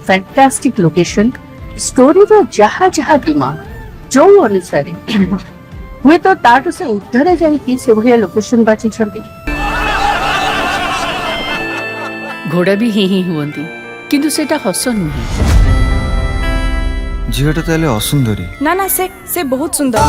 Fantastic location story रो जहा जहा demand जो अनुसार हुए तो ताटू से उद्धर जाइए से भलिया लोकेशन बाची छंती। घोड़ा भी ही हुअंती किंतु सेटा हस नुहे। झीटा ताले असुंदरी ना ना से बहुत सुंदर।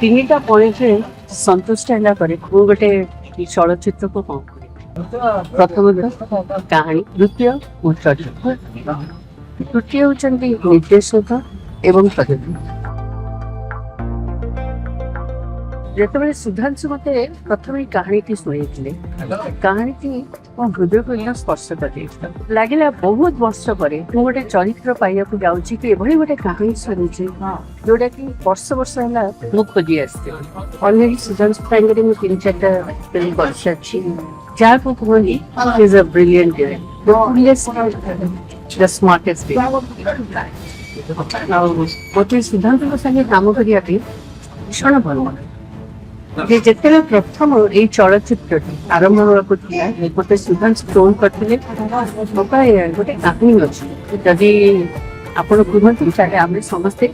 तीनटा पॉइंट संतुष्ट है गोटे चलचित्र को कौन प्रथम कहानी द्वितीय चरित्र तृतीय होती निर्देशक एवं प्रयोजक। जिते सुधांशु मत प्रथम कहानी शुणी कहानी मो हृदय को एकदम स्पर्श कर लगे बहुत वर्ष पर गोटे चरित्र पाइबा जाऊँगी कि एभली गोटे कहानी शुणी जोटा कि वर्ष वर्ष है मु खोजी आसती अलरेडी सुधांशु टाइम मुझे 3-4टा फिल्म कर सारी जहाँ को कहते is a brilliant the smartest गोटे सुधांशु संगे काम करने भीषण भल जिते प्रथम ये चलचित्र आरंभ होगा गोटे सुधांशु फोन करते गोटे कहानी अच्छी जदि आप कहते आम समस्ते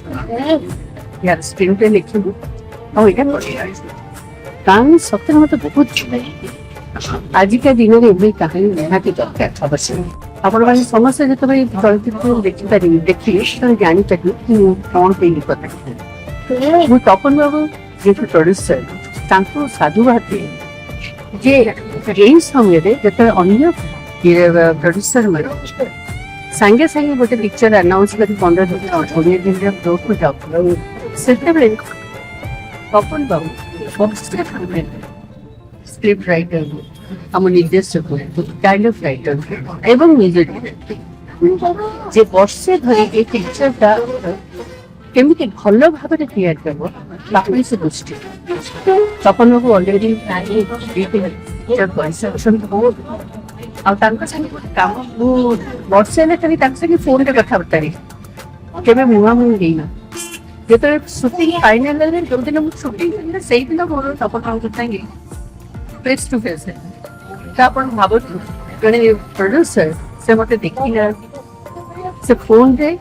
यार स्क्रीन पे लिखू और यहाँ कहानी सत्य मत बहुत आजिका दिन में कहानी निहाती दरकार अवश्य आपण समस्ते जो चलचित्र देखिपारे देखिए जानीपारे कौन पे कथा मुझे तपन बाबू जी प्रोड्यूसर साधुवाद जे यही समय जो अन्य प्रोड्यूसर सांगे सांगे गोटे पिक्चर अनाउंस कर 15 दिन 20 दिन फ्लोर को जाऊ से तपन बाबू स्क्रिप्ट राइटर आम निर्देशक काइंड ऑफ राइटर एवं म्यूजिक जे वर्षे धरी पिक्चरटा केमिति भल भाव में तैयार कर से दृष्टि तपन बाबू अलरेडी काम वर्षे फोन रे कथबार्ता केवे मुहांमुही देना जो सुटिंग फाइनल जो दिन मुझे सुटिंग से दिन मोर तपन बाबू संगे फेस टू फेस भाव जड़े प्रोड्यूसर से मत देखना से फोन रे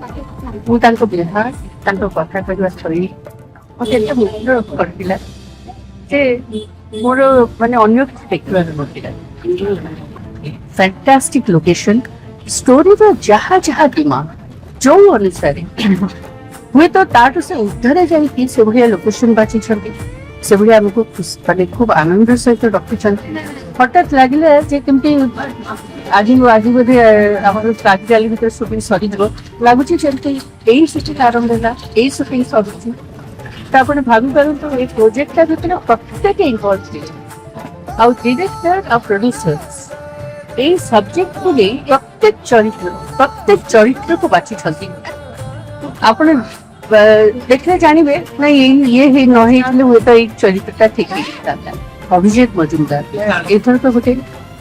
मुझे व्यवहार कथा कहवा शैली मत मुग्ध करता मोर माने अन्य देखा फैंटास्टिक लोकेशन स्टोरी रो जहा जहा डिमांड जो अनुसार हुए तो ताटू से उद्धर जाइए से भलिया लोकेशन बाची से भाई आमको माने खूब आनंद सहित रखी हठात लगे कमी आज आज बोधे राजधानी भर सुटिंग सरी लगुच यही सुटिंग आरंभ है यही सुटिंग सरुची तो आप भावी पारतु ये प्रोजेक्टा भर प्रत्येक इनवल्व आउ डायरेक्टर आ प्रोड्यूसर्स ये सब्जेक्ट को नहीं प्रत्येक चरित्र को बाची आप देखले जानवे ना ये न हुए तो एक चरित्रटा ठीक अभिषेक मजुमदार एथर तो गोटे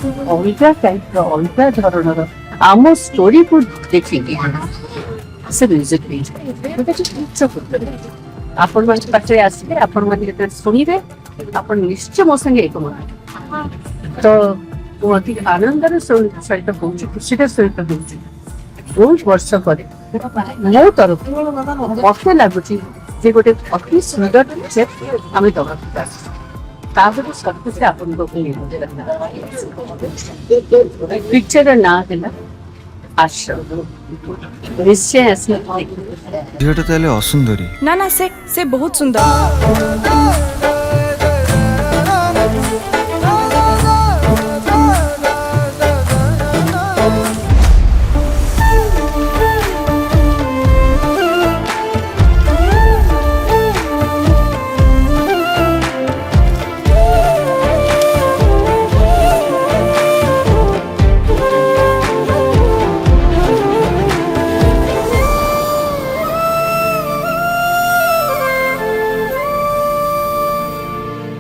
अलग टाइप अलग धरण आम स्टोरी को देखिए से म्यूजिक आपण मान पाखे आसवे आपण मान शुणे आप निश्चय मो संगे एकमत तो अति आनंदर सहित हूँ खुशी सहित हूँ बहुत वर्ष पर मो तरफ मत लगुच गोटे अति सुंदर पिक्चर आम दवा सब कुछ आप पिक्चर ना है आश्रम निश्चय झीटा ताले असुंदरी ना ना से बहुत सुंदर।